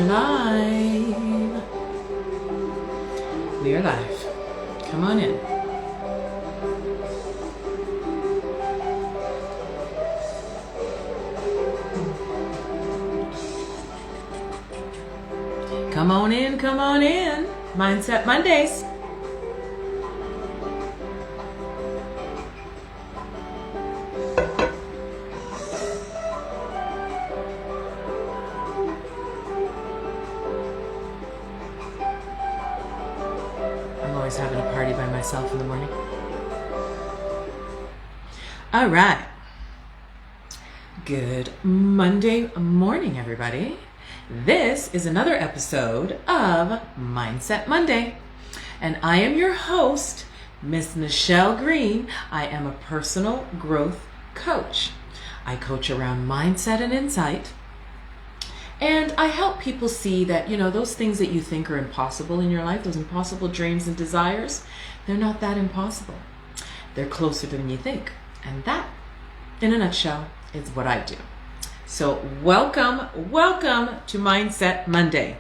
We're live. We are live. Come on in. Come on in, come on in. Mindset Mondays. I'm always having a party by myself in the morning. All right. Good Monday morning, everybody. This is another episode of Mindset Monday, and I am your host, Miss Michelle Green. I am a personal growth coach. I coach around mindset and insight, and I help people see that, those things that you think are impossible in your life, those impossible dreams and desires, they're not that impossible. They're closer than you think, and that, in a nutshell, is what I do. So welcome to Mindset Monday.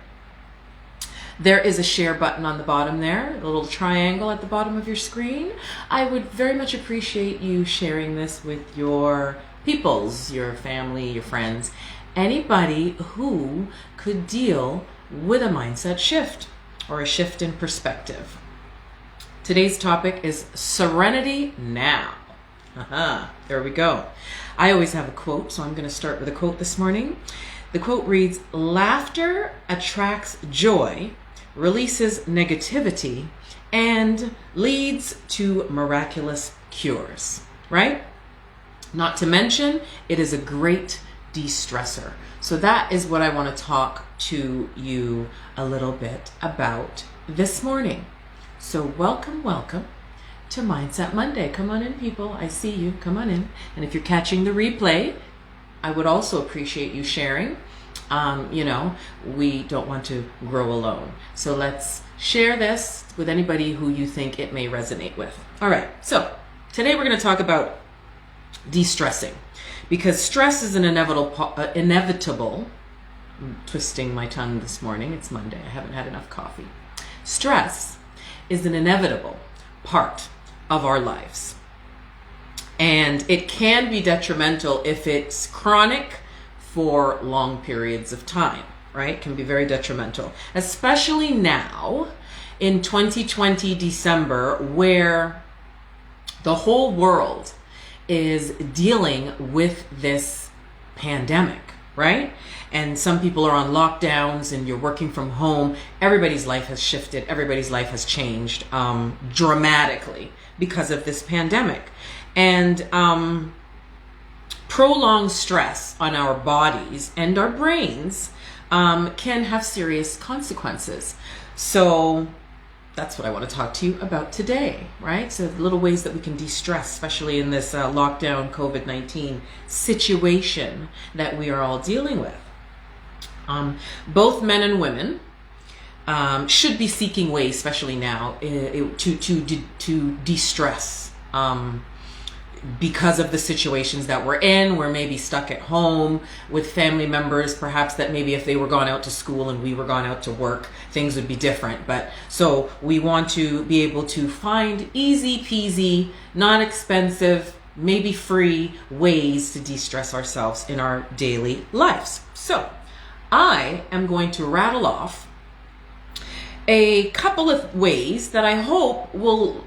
There is a share button on the bottom there, a little triangle at the bottom of your screen. I would very much appreciate you sharing this with your peoples, your family, your friends, anybody who could deal with a mindset shift or a shift in perspective. Today's topic is Serenity Now. There we go. I always have a quote, so I'm going to start with a quote this morning. The quote reads, "Laughter attracts joy, releases negativity, and leads to miraculous cures." Right? Not to mention, it is a great de-stressor. So that is what I want to talk to you a little bit about this morning. So welcome to Mindset Monday. Come on in, people. I see you. Come on in. And if you're catching the replay, I would also appreciate you sharing. We don't want to grow alone. So let's share this with anybody who you think it may resonate with. All right. So today we're going to talk about de-stressing, because stress is an inevitable. I'm twisting my tongue this morning. It's Monday. I haven't had enough coffee. Stress is an inevitable part of our lives, and it can be detrimental if it's chronic for long periods of time, right? It can be very detrimental, especially now in 2020 December, where the whole world is dealing with this pandemic, right? And some people are on lockdowns and you're working from home. Everybody's life has shifted. Everybody's life has changed dramatically because of this pandemic. And prolonged stress on our bodies and our brains can have serious consequences. So that's what I want to talk to you about today, right? So little ways that we can de-stress, especially in this lockdown COVID-19 situation that we are all dealing with. Both men and women should be seeking ways, especially now, to de-stress because of the situations that we're in. We're maybe stuck at home with family members, perhaps that maybe if they were gone out to school and we were gone out to work, things would be different. But so we want to be able to find easy peasy, non-expensive, maybe free ways to de-stress ourselves in our daily lives. So I am going to rattle off a couple of ways that I hope will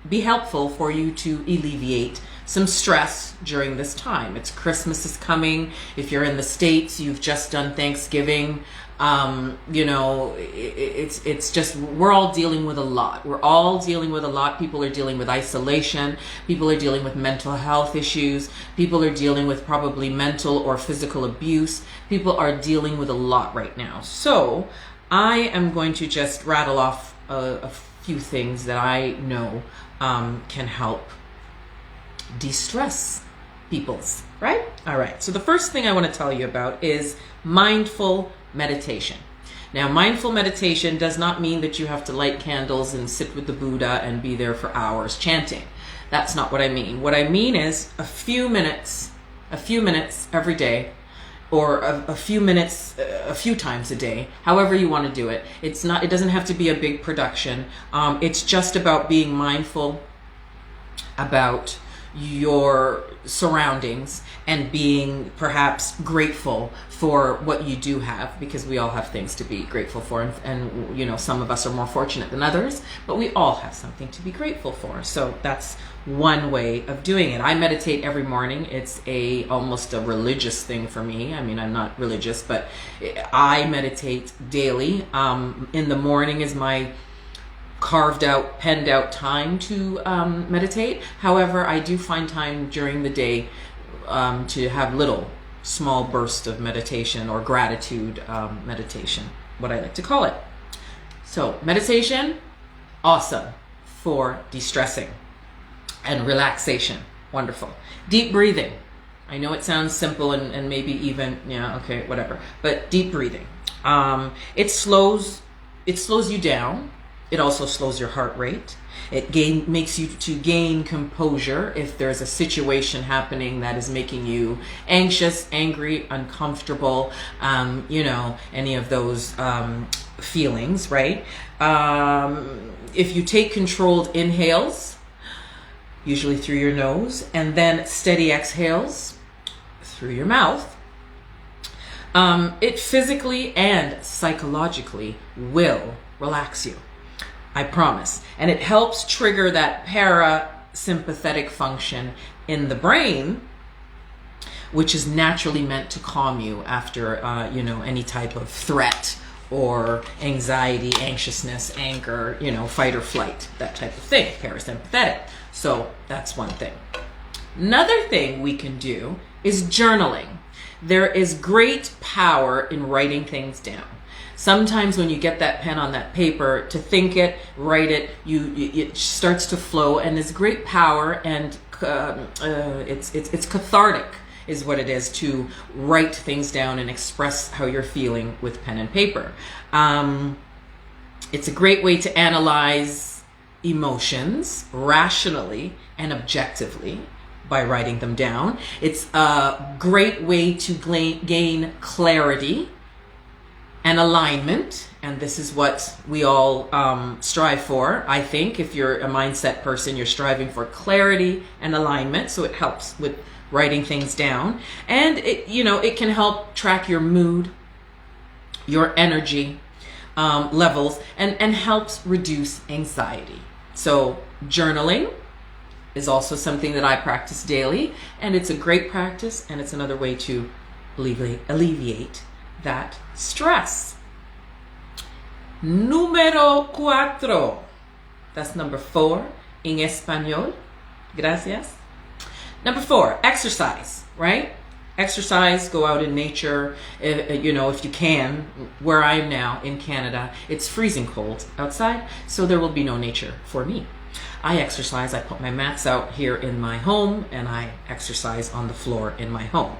be helpful for you to alleviate some stress during this time. It's Christmas is coming. If you're in the States, you've just done Thanksgiving. It's just, we're all dealing with a lot. People are dealing with isolation. People are dealing with mental health issues. People are dealing with probably mental or physical abuse. People are dealing with a lot right now. So I am going to just rattle off a few things that I know can help de-stress peoples, right? All right. So the first thing I want to tell you about is mindful meditation. Now, mindful meditation does not mean that you have to light candles and sit with the Buddha and be there for hours chanting. That's not what I mean. What I mean is a few minutes every day or a few minutes, a few times a day, however you want to do it. It doesn't have to be a big production. It's just about being mindful about your surroundings and being perhaps grateful for what you do have, because we all have things to be grateful for, and you know, some of us are more fortunate than others, but we all have something to be grateful for. So that's one way of doing it. I meditate every morning. It's almost a religious thing for me. I mean, I'm not religious, but I meditate daily. In the morning is my carved out, penned out time to meditate. However, I do find time during the day to have little small bursts of meditation, or gratitude meditation, what I like to call it. So meditation, awesome for de-stressing and relaxation. Wonderful. Deep breathing. I know it sounds simple and maybe even, yeah, okay, whatever. But deep breathing. It slows you down. It also slows your heart rate. It makes you to gain composure if there's a situation happening that is making you anxious, angry, uncomfortable, you know, any of those feelings, right? If you take controlled inhales, usually through your nose, and then steady exhales through your mouth, it physically and psychologically will relax you. I promise. And it helps trigger that parasympathetic function in the brain, which is naturally meant to calm you after, you know, any type of threat or anxiety, anxiousness, anger, you know, fight or flight, that type of thing, parasympathetic. So that's one thing. Another thing we can do is journaling. There is great power in writing things down. Sometimes when you get that pen on that paper, to think it, write it, it starts to flow, and there's great power, and it's cathartic is what it is to write things down and express how you're feeling with pen and paper. It's a great way to analyze emotions rationally and objectively by writing them down. It's a great way to gain clarity and alignment, and this is what we all strive for. I think if you're a mindset person, you're striving for clarity and alignment, so it helps with writing things down. And it, you know, it can help track your mood, your energy levels, and helps reduce anxiety. So journaling is also something that I practice daily, and it's a great practice, and it's another way to alleviate that stress. Número 4. That's number 4 in español. Gracias. Number 4, exercise, right? Exercise, go out in nature, you know, if you can. Where I am now in Canada, it's freezing cold outside, so there will be no nature for me. I exercise. I put my mats out here in my home, and I exercise on the floor in my home.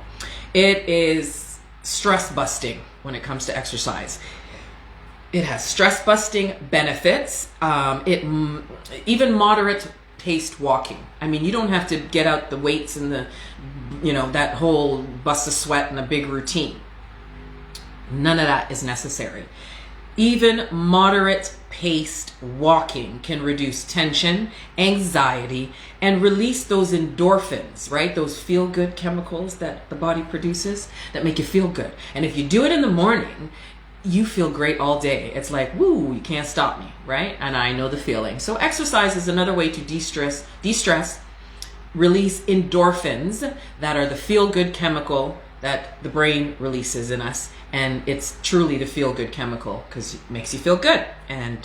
It is stress busting when it comes to exercise. It has stress busting benefits. Even moderate paced walking. I mean, you don't have to get out the weights and the, you know, that whole bust of sweat and a big routine. None of that is necessary. Even moderate paced walking can reduce tension, anxiety, and release those endorphins, right? Those feel-good chemicals that the body produces that make you feel good. And if you do it in the morning, you feel great all day. It's like, woo, you can't stop me, right? And I know the feeling. So exercise is another way to de-stress, release endorphins that are the feel-good chemical that the brain releases in us. And it's truly the feel-good chemical because it makes you feel good. And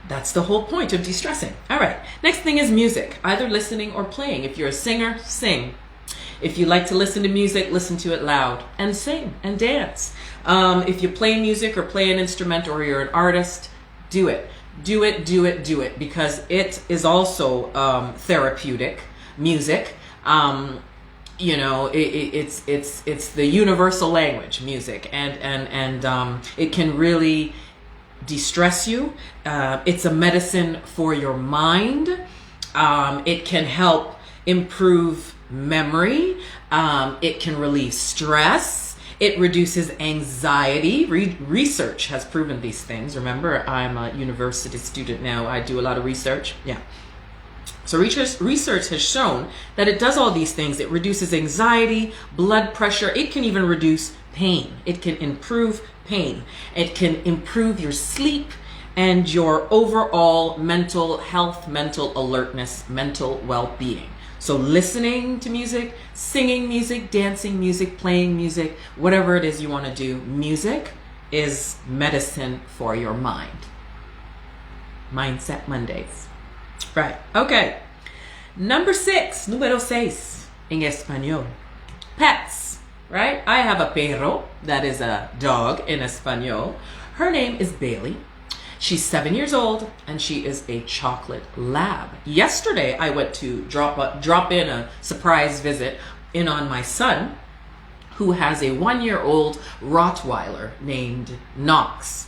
that's the whole point of de-stressing. All right. Next thing is music, either listening or playing. If you're a singer, sing. If you like to listen to music, listen to it loud and sing and dance. If you play music or play an instrument or you're an artist, do it. Do it because it is also therapeutic music. You know, it's the universal language, music, and it can really de-stress you. It's a medicine for your mind. It can help improve memory. It can relieve stress. It reduces anxiety. Research has proven these things. Remember, I'm a university student now. I do a lot of research. Yeah. So research has shown that it does all these things. It reduces anxiety, blood pressure. It can even reduce pain. It can improve pain. It can improve your sleep and your overall mental health, mental alertness, mental well-being. So listening to music, singing music, dancing music, playing music, whatever it is you want to do, music is medicine for your mind. Mindset Mondays. Right. Okay. Número 6 en español. Pets. Right? I have a perro, that is a dog in español. Her name is Bailey. She's 7 years old and she is a chocolate lab. Yesterday I went to drop in a surprise visit in on my son, who has a 1-year-old Rottweiler named Knox.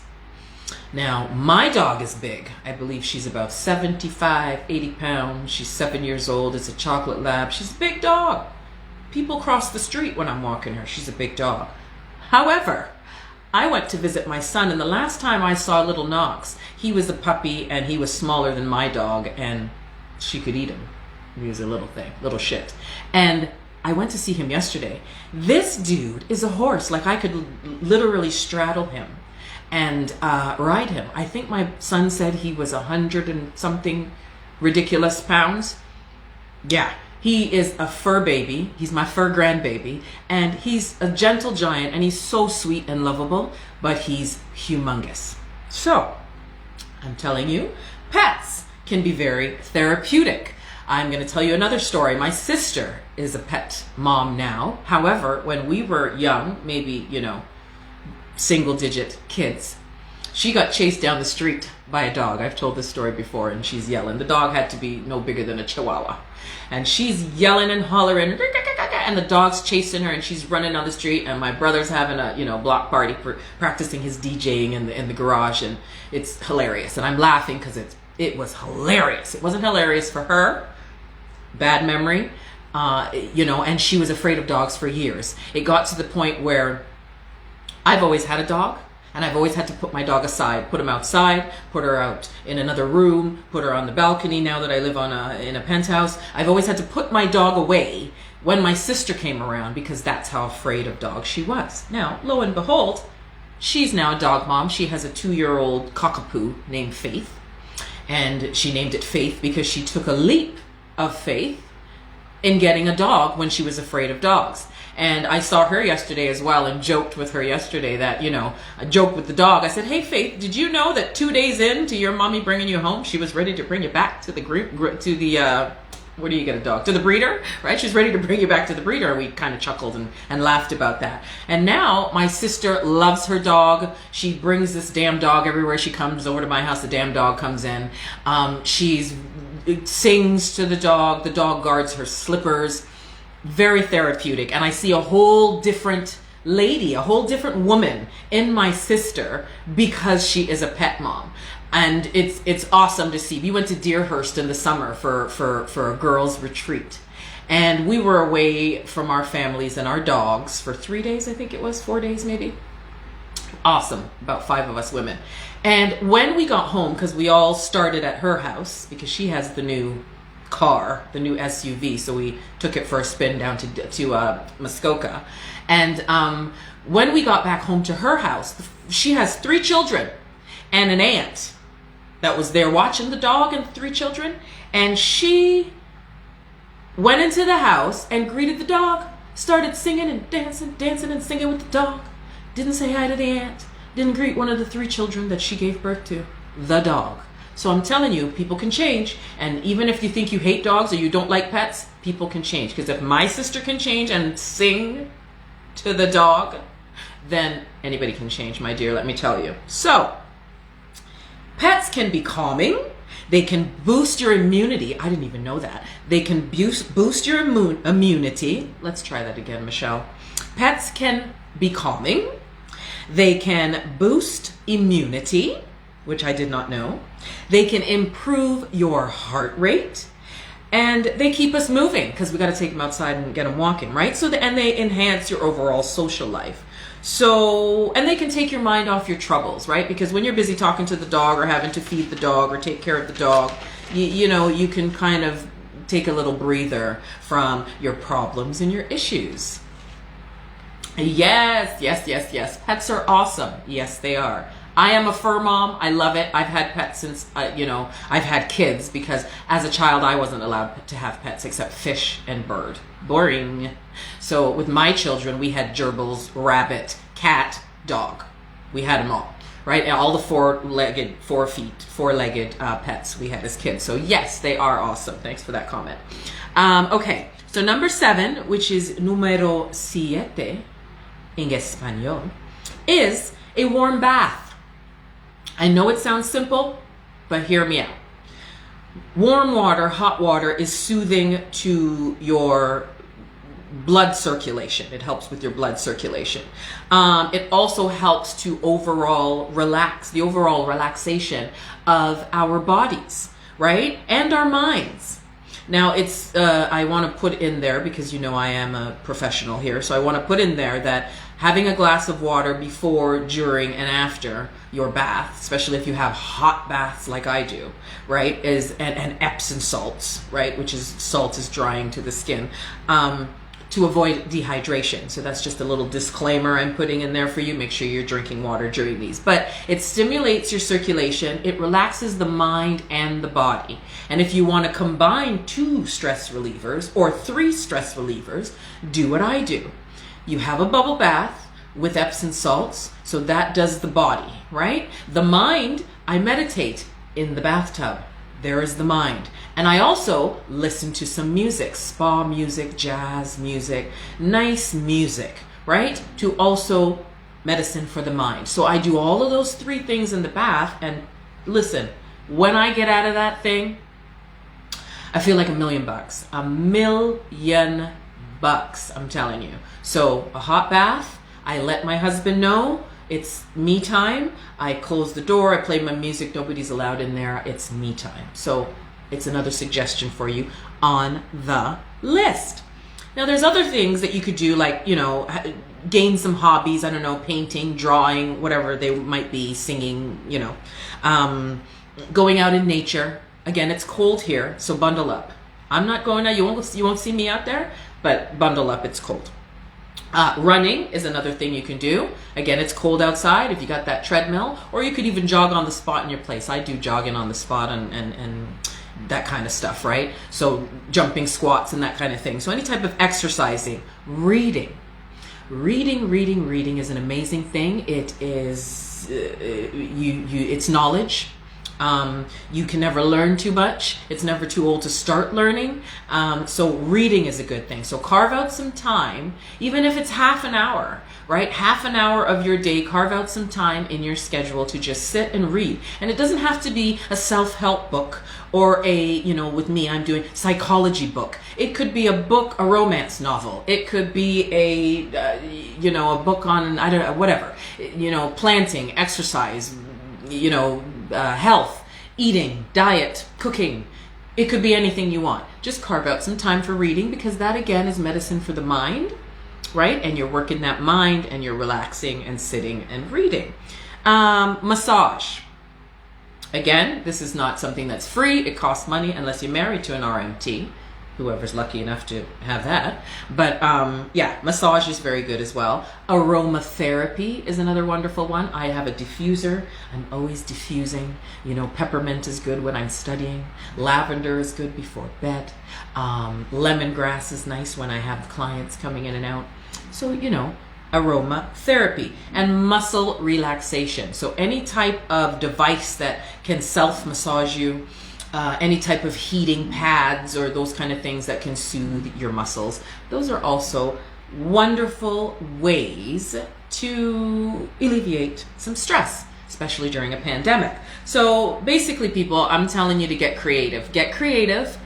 Now, my dog is big. I believe she's about 75, 80 pounds. She's 7 years old. It's a chocolate lab. She's a big dog. People cross the street when I'm walking her. She's a big dog. However, I went to visit my son, and the last time I saw little Knox, he was a puppy and he was smaller than my dog, and she could eat him. He was a little thing, little shit. And I went to see him yesterday. This dude is a horse. Like, I could literally straddle him and ride him. I think my son said he was 100 and something ridiculous pounds. Yeah, he is a fur baby. He's my fur grandbaby, and he's a gentle giant, and he's so sweet and lovable, but he's humongous. So I'm telling you, pets can be very therapeutic. I'm going to tell you another story. My sister is a pet mom now. However, when we were young, maybe, single digit kids, she got chased down the street by a dog. I've told this story before, and she's yelling. The dog had to be no bigger than a chihuahua, and she's yelling and hollering, and the dog's chasing her, and she's running down the street, and my brother's having a block party practicing his DJing in the garage, and it's hilarious. And I'm laughing because it was hilarious. It wasn't hilarious for her. Bad memory, and she was afraid of dogs for years. It got to the point where I've always had a dog, and I've always had to put my dog aside, put him outside, put her out in another room, put her on the balcony now that I live in a penthouse. I've always had to put my dog away when my sister came around, because that's how afraid of dogs she was. Now, lo and behold, she's now a dog mom. She has a 2-year-old cockapoo named Faith, and she named it Faith because she took a leap of faith in getting a dog when she was afraid of dogs. And I saw her yesterday as well, and joked with her yesterday that, I joked with the dog. I said, "Hey, Faith, did you know that 2 days into your mommy bringing you home, she was ready to bring you back to the where do you get a dog? To the breeder, right? She's ready to bring you back to the breeder." And we kind of chuckled and laughed about that. And now my sister loves her dog. She brings this damn dog everywhere she comes over to my house. The damn dog comes in. She's sings to the dog guards her slippers. Very therapeutic. And I see a whole different lady, a whole different woman in my sister because she is a pet mom. And it's awesome to see. We went to Deerhurst in the summer for a girls' retreat. And we were away from our families and our dogs for 3 days, I think it was, 4 days maybe. Awesome. About 5 of us women. And when we got home, because we all started at her house, because she has the new car, the new SUV, so we took it for a spin down to Muskoka. And when we got back home to her house, she has 3 children and an aunt that was there watching the dog and 3 children. And she went into the house and greeted the dog, started singing and dancing and singing with the dog. Didn't say hi to the aunt. Didn't greet one of the 3 children that she gave birth to. The dog. So I'm telling you, people can change. And even if you think you hate dogs or you don't like pets, people can change. Because if my sister can change and sing to the dog, then anybody can change, my dear, let me tell you. So, pets can be calming. They can boost your immunity. I didn't even know that. They can boost your immunity. Let's try that again, Michelle. Pets can be calming. They can boost immunity, which I did not know. They can improve your heart rate. And they keep us moving because we got to take them outside and get them walking, right? And they enhance your overall social life. So, and they can take your mind off your troubles, right? Because when you're busy talking to the dog or having to feed the dog or take care of the dog, you can kind of take a little breather from your problems and your issues. Yes. Pets are awesome. Yes, they are. I am a fur mom. I love it. I've had pets since, I've had kids because as a child, I wasn't allowed to have pets except fish and bird. Boring. So with my children, we had gerbils, rabbit, cat, dog. We had them all, right? And all the four-legged pets we had as kids. So yes, they are awesome. Thanks for that comment. Okay, so number 7, which is número 7 in español, is a warm bath. I know it sounds simple, but hear me out. Warm water, hot water is soothing to your blood circulation. It helps with your blood circulation. It also helps to the overall relaxation of our bodies, right? And our minds. Now I want to put in there, because I am a professional here, so I want to put in there that having a glass of water before, during, and after your bath, especially if you have hot baths like I do, right, and Epsom salts, right, which is salt is drying to the skin, to avoid dehydration. So that's just a little disclaimer I'm putting in there for you. Make sure you're drinking water during these. But it stimulates your circulation. It relaxes the mind and the body. And if you want to combine 2 stress relievers or 3 stress relievers, do what I do. You have a bubble bath with Epsom salts, so that does the body, right? The mind, I meditate in the bathtub. There is the mind. And I also listen to some music, spa music, jazz music, nice music, right? To also medicine for the mind. So I do all of those 3 things in the bath, and listen, when I get out of that thing, I feel like $1 million. $1 million, I'm telling you. So a hot bath, I let my husband know it's me time. I close the door, I play my music, nobody's allowed in there. It's me time. So it's another suggestion for you on the list. Now there's other things that you could do, like, gain some hobbies. I don't know, painting, drawing, whatever they might be, singing, going out in nature. Again, it's cold here, so bundle up. I'm not going out. You won't see me out there, but bundle up. It's cold. Running is another thing you can do. Again, it's cold outside if you got that treadmill, or you could even jog on the spot in your place. I do jogging on the spot and that kind of stuff, right? So jumping squats and that kind of thing. So any type of exercising. Reading is an amazing thing. It is it's knowledge. You can never learn too much. It's never too old to start learning. So reading is a good thing. So carve out some time, even if it's half an hour, right? Half an hour of your day, carve out some time in your schedule to just sit and read. And it doesn't have to be a self-help book or with me, I'm doing psychology book. It could be a book, a romance novel. It could be a book on, I don't know, whatever, planting, exercise, health, eating, diet, cooking. It could be anything you want. Just carve out some time for reading, because that again is medicine for the mind, right? And you're working that mind and you're relaxing and sitting and reading. Massage. Again, this is not something that's free. It costs money unless you're married to an RMT. Whoever's lucky enough to have that. But massage is very good as well. Aromatherapy is another wonderful one. I have a diffuser. I'm always diffusing. Peppermint is good when I'm studying. Lavender is good before bed. Lemongrass is nice when I have clients coming in and out. So, aromatherapy. And muscle relaxation. So any type of device that can self-massage you, any type of heating pads or those kind of things that can soothe your muscles. Those are also wonderful ways to alleviate some stress, especially during a pandemic. So basically, people, I'm telling you to get creative. Get creative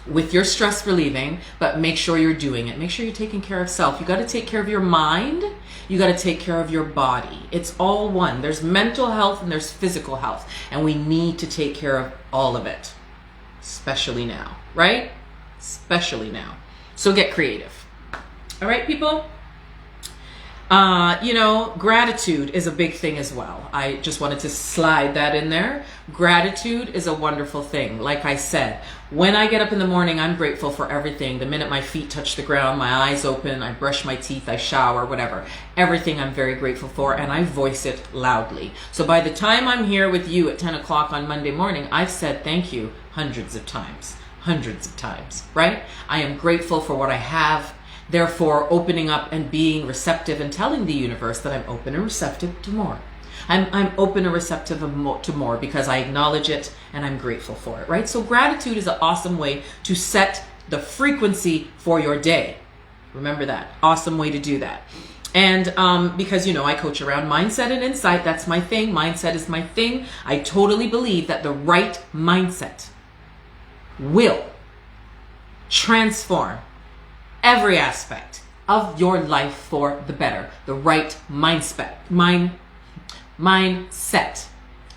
with your stress relieving, but make sure you're doing it. Make sure you're taking care of self. You got to take care of your mind. You got to take care of your body. It's all one. There's mental health and there's physical health, and we need to take care of all of it. especially now, right? Especially now. So get creative. All right, people? Gratitude is a big thing as well. I just wanted to slide that in there. Gratitude is a wonderful thing. Like I said, when I get up in the morning, I'm grateful for everything. The minute my feet touch the ground, my eyes open, I brush my teeth, I shower, whatever. Everything I'm very grateful for, and I voice it loudly. So by the time I'm here with you at 10 o'clock on Monday morning, I've said thank you hundreds of times, right? I am grateful for what I have. Therefore, opening up and being receptive and telling the universe that I'm open and receptive to more. I'm open and receptive to more because I acknowledge it and I'm grateful for it, right? So gratitude is an awesome way to set the frequency for your day. Remember that. Awesome way to do that. And because, I coach around mindset and insight. That's my thing. Mindset is my thing. I totally believe that the right mindset will transform every aspect of your life for the better. The right mindset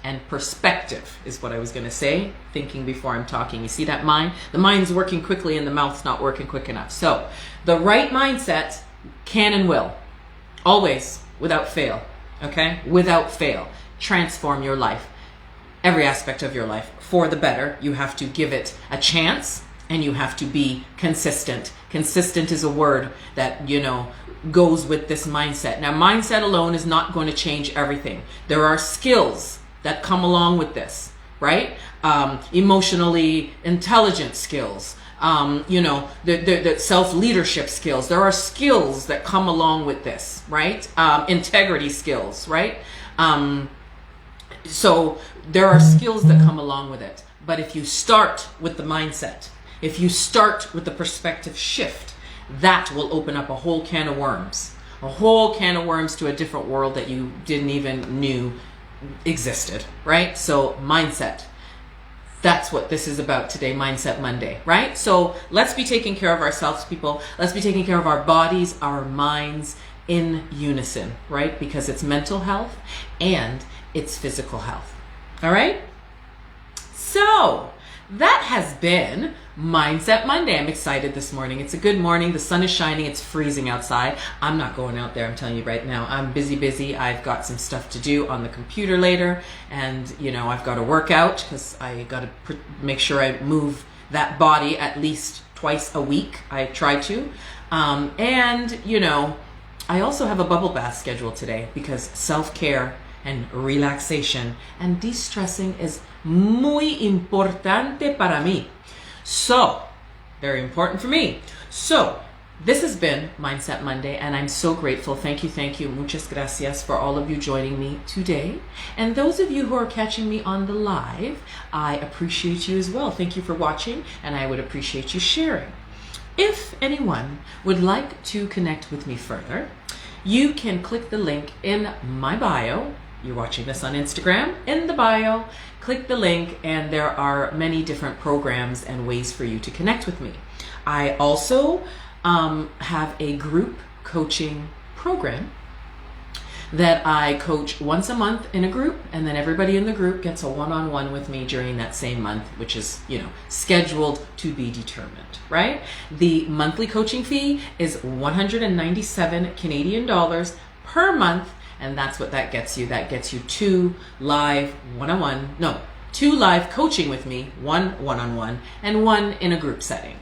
and perspective is what I was going to say, thinking before I'm talking. You see that mind? The mind's working quickly and the mouth's not working quick enough. So the right mindset can and will always, without fail, okay? Without fail, transform your life, every aspect of your life for the better. You have to give it a chance. And you have to be consistent. Consistent is a word that, goes with this mindset. Now, mindset alone is not going to change everything. There are skills that come along with this, right? Emotionally intelligent skills, the self-leadership skills. There are skills that come along with this, right? Integrity skills, right? So there are skills that come along with it. But if you start with the mindset, if you start with the perspective shift, that will open up a whole can of worms to a different world that you didn't even knew existed, right? So mindset, that's what this is about today, Mindset Monday, right? So let's be taking care of ourselves, people. Let's be taking care of our bodies, our minds in unison, right? Because it's mental health and it's physical health. All right? So that has been Mindset Monday. I'm excited this morning. It's a good morning. The sun is shining. It's freezing outside. I'm not going out there. I'm telling you right now. I'm busy. I've got some stuff to do on the computer later. And, I've got to work out because I got to make sure I move that body at least twice a week. I try to. I also have a bubble bath scheduled today because self-care and relaxation and de-stressing is muy importante para mí. So, very important for me. So, this has been Mindset Monday, and I'm so grateful. Thank you. Muchas gracias for all of you joining me today. And those of you who are catching me on the live, I appreciate you as well. Thank you for watching, and I would appreciate you sharing. If anyone would like to connect with me further, you can click the link in my bio. You're watching this on Instagram. In the bio, click the link, and there are many different programs and ways for you to connect with me. I also have a group coaching program that I coach once a month in a group, and then everybody in the group gets a one-on-one with me during that same month, which is, scheduled to be determined, right? The monthly coaching fee is 197 Canadian dollars per month. And that's what that gets you. That gets you 2 live coaching with me, 1 one-on-one and 1 in a group setting.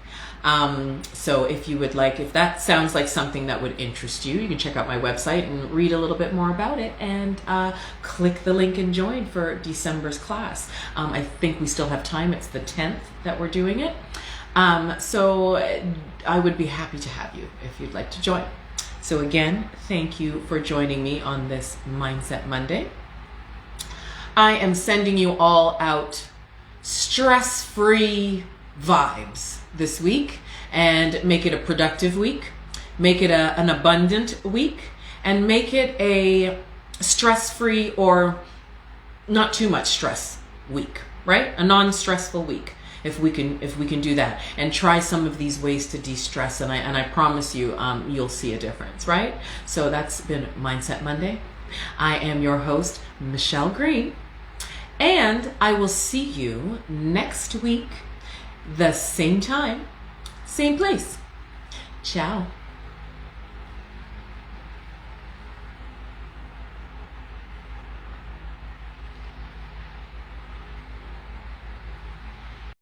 So if you would like, if that sounds like something that would interest you, you can check out my website and read a little bit more about it and click the link and join for December's class. I think we still have time. It's the 10th that we're doing it. So I would be happy to have you if you'd like to join. So again, thank you for joining me on this Mindset Monday. I am sending you all out stress-free vibes this week, and make it a productive week, make it an abundant week, and make it a stress-free or not too much stress week, right? A non-stressful week. If we can do that and try some of these ways to de-stress, and I promise you, you'll see a difference, right? So that's been Mindset Monday. I am your host, Michelle Green, and I will see you next week the same time, same place. Ciao.